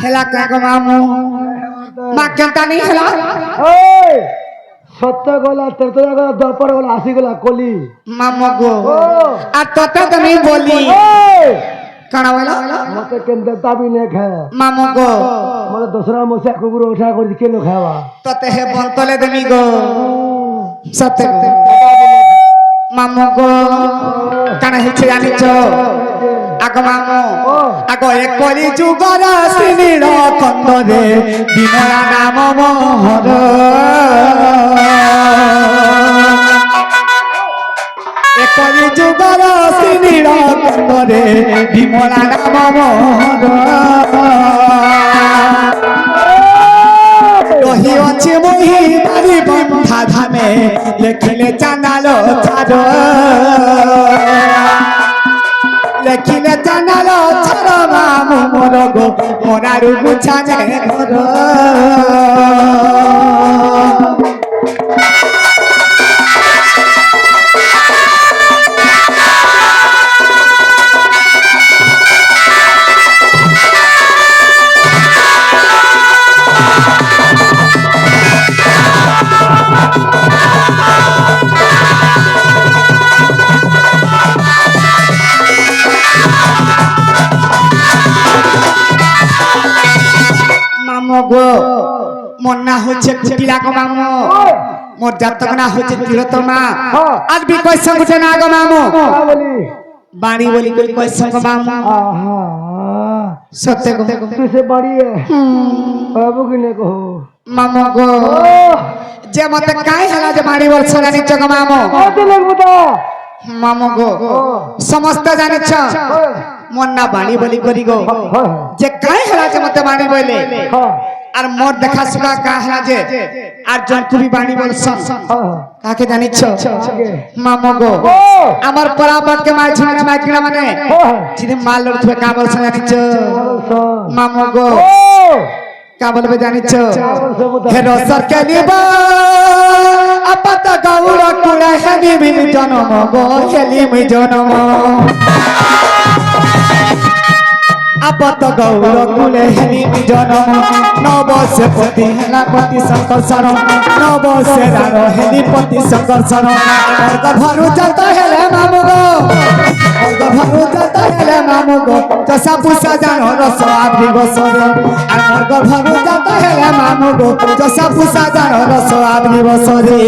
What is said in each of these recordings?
হেলা কাক মামু মা কেনটা নেই হেলা এই সত্য গলা তেতো গলা দপর গলা আসি গলা কলি মামু গো আর তোতে তো নেই বলি এই কানা বলা মতে কেন দাবি নে খা মামু গো মানে দসরা মশা কুকুর ওঠা করে কেন খাওয়া তোতে হে বন্তলে দেমি গো সত্য গো মামু গো কানা হিছে জানিছ আগ মামু আগ এ কলি যুগর সিনির কন্দরে বিমলা নাম মোহর এ কলি যুগর সিনির কন্দরে বিমলা নাম মোহর রহি আছে মহি বাড়ি বন্ধা ধামে লেখিলে চানালো ছাড় লেখিলে জানালো ছাড় মামু মোর গো মোরারু বুঝানে ঘর মামু গো মোর না হচ্ছে কুটিলা গো মামু মোর জাতক না হচ্ছে তিলোত্তমা আজ বি কই সঙ্গে না গো মামু বলি বাড়ি বলি কই সঙ্গে মামু আহা সত্য গো তুই সে বাড়িয়ে বাবু কিনে কহ মামু গো যে মতে কাই হলা যে বাড়ি বল জানিছ গো মামু দিলে মুদা মামু গো সমস্ত জানিছ মোর না বাড়ি বলি করি গো যে কাই হলা যে মতে বাড়ি বলে আর মোর দেখা শুকা কা হলা যে আর জন কুবি বাড়ি বল কাকে জানিছ মামু গো আমার পরাবতকে মাই ছিনা মাইকিনা মানে যদি মাল লোক তুই কা বল জানিছ মামু গো কা বলবে জানিছ হেরো সরকালিবা আপাত গাউর কুড়া হেলি বিন জনম গো হেলি মি জনম আপত গৌর কুলে হেলি মি জনম নবসে পতি হেলা পতি শঙ্কর শরণ নবসে রার হেলি পতি শঙ্কর শরণ মর্গ ভরু যত হেলে মামু গো মর্গ ভরু যত হেলে মামু গো জসা পুষা জানো রস আবি বসরে আর মর্গ ভরু যত হেলে মামু গো জসা পুষা জানো রস আবি বসরে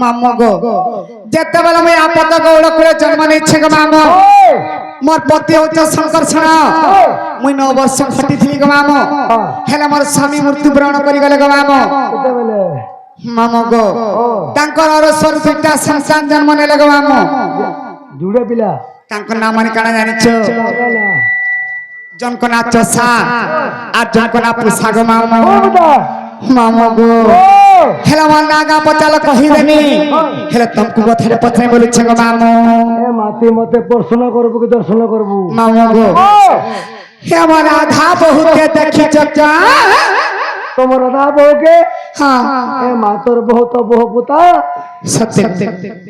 মামু গো যেতেবেলে মুই আপত গৌড় করে জন্ম নিচ্ছে গো মামু মোর পতি হচ্ছে শঙ্কর ছড়া মুই 9 বর্ষ খটিଥିଲି গো মামু হেলে মোর স্বামী মৃত্যুবরণ করি গলে গো মামু মামু গো তাঙ্কর আর সরপিটা সন্তান জন্ম নেলে গো মামু জুড়ে পিলা তাঙ্কর নাম মানে কানা জানিছ জনক না চষা আর জনক না পুষা গো মামু মামু গো হেলা মন নাগা পচাল কহি দেনি হেলে তমকু কথারে পছরে বলিছে গো মামু এ মাতে মতে প্রশ্ন করব কি দর্শন করব মামু গো হে মন আধা বহুকে দেখিছ কা তোমার দাদা বউকে হ্যাঁ এ মাতর বহুত বহু পুতা সত্য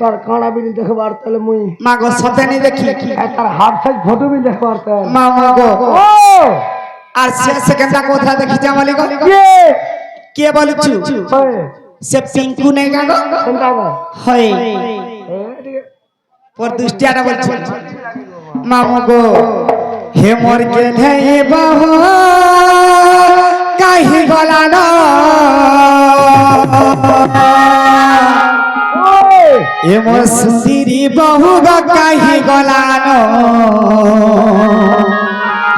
তার কানা বিনি দেখবার তাহলে মুই মা গো সতে নি দেখি তার হাত সাইজ ফটো বি দেখবার তাহলে মামু গো ও আর সে সেকেন্ডটা কোথা দেখি জামালি গো কে কে বলছু হয় সে পিঙ্কু নাই গা গো কোনটা গো হয় এ ঠিক পর দুষ্টিয়াটা বলছে মামু গো হে মোর গেলে বাহু কাহি গলা না এ মোর সুন্দরী বহু গো কাহি গলা না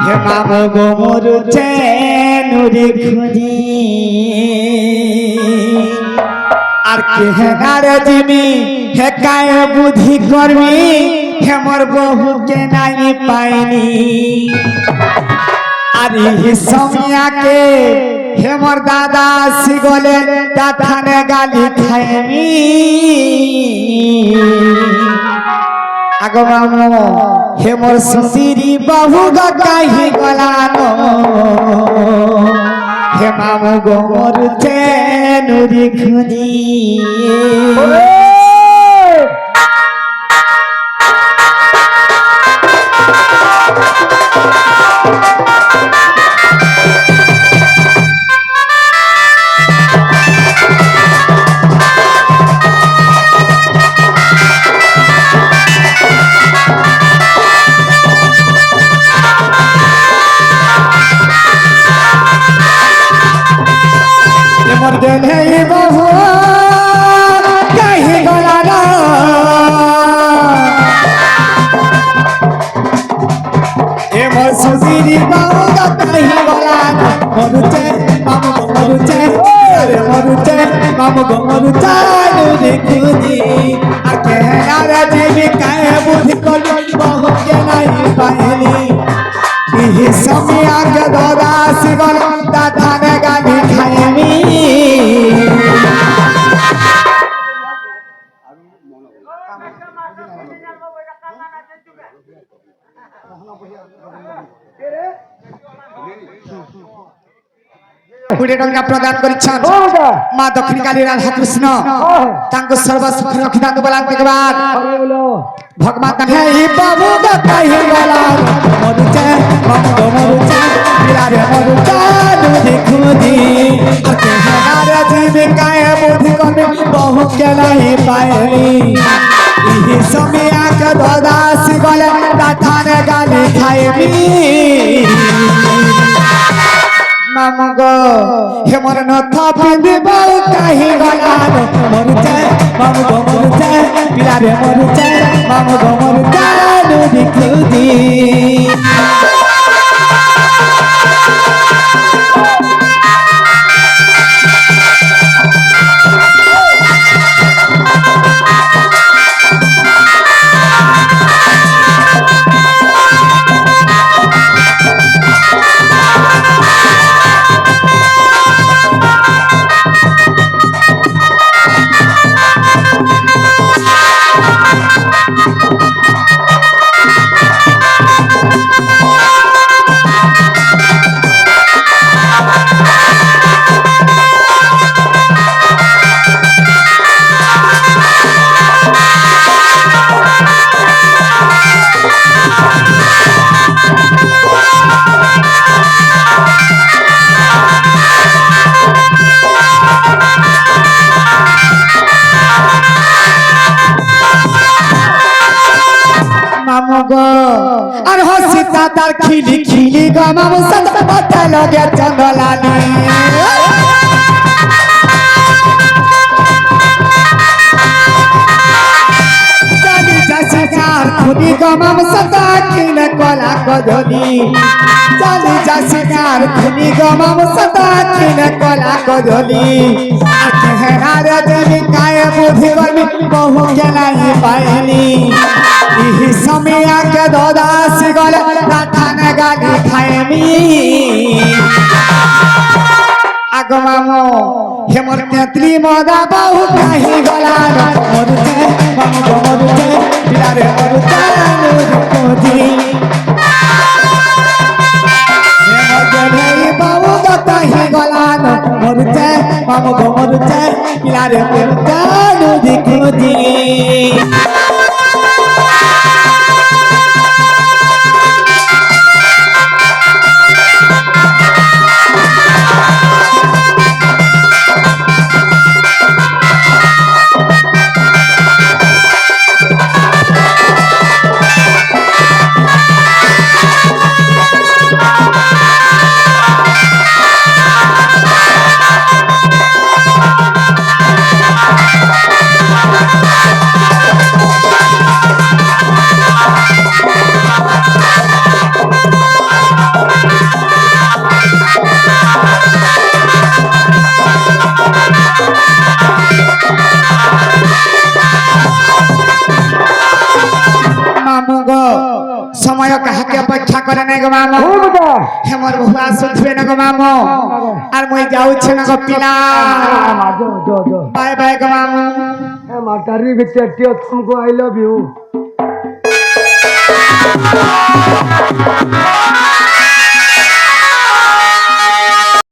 হে মামু গো মোর চেনুরি খুঁজি আর কেনারে জিমি হে কায় বুদ্ধি করবি হে মোর বহুকে নাই পাইনি আরে সমিয়াকে হে মোর দাদা সিগলে দাথানে গালি খাইনি আগো মামু হে মোর সুসিরি বহু গাহি গলানো হে মামু গো মোর চেনুরি খুদি মোর দেলে বহু গাহি গলানো এ মোর সুসিরি বহু গাহি গলানো মরুচে মামু গো মরুচে আরে মরুচে মামু গো মরুচে খুদি আর কেনারে জিমি কায়ে বুদ্ধি করবি বহুকে নাই পাইনি ইহি সমিয়াকে দাদা সিগল দাথানে গালি খাইনি কোটি টঙ্কা প্রদান করিছেন মা দক্ষিণ কালী রাধা কৃষ্ণ তাঙ্কু সর্বসুখ রক্ষিতা বলান দেখবার ভগবান হে বাবু গাই গলা মরুচে মামু গো মরুচে বিরারে মরুচে দুধি খুদি আকে হারে জিমি কায়ে বুদ্ধি কমে বহু কে নাই পাইনি ইহি সমিয়া কে দাদা সিগলে দাথানে গালি খাইবি মামু গো হে মোর নথা পিঁধিব কাহি গলানো মরুচে মামু গো মরুচে বিরারে মরুচে মামু গো মরুচে দুধি খুদি মামু গো আর হসিতা তার খিলি খিলি গো মামু সত পতা লগে চন্দলানি জানি যাসি কার খুনি গো মামু সত কিনে কলা কদলি জানি যাসি কার খুনি গো মামু সত কিনে কলা কদলি আর কেহারে দেবি কায়ে বুদ্ধি করবি বহু কে নাই পাইনি ইহি সমিয়া কে দাদা সিগলে দাথানে গালি খাইনি আগো মামু হে মোর তেতলি মদা বহু কাহি গলানো মরুচে মামু গো মরুচে বিরারে মরুচে নুরি খুদি হে মোর দেলে বহু কাহি গলানো মরুচে মামু গো মরুচে বিরারে মরুচে নুরি খুদি সময় কাহাকে অপেক্ষা করে নাই গো মামো ও বেটা হেমর বহু আসুথবে না গো মামো আর মই যাউছে না গো পিলা মা যো যো যো বাই বাই গো মামো এ মাটারি ভিতরে টিও তুমকো আই লাভ ইউ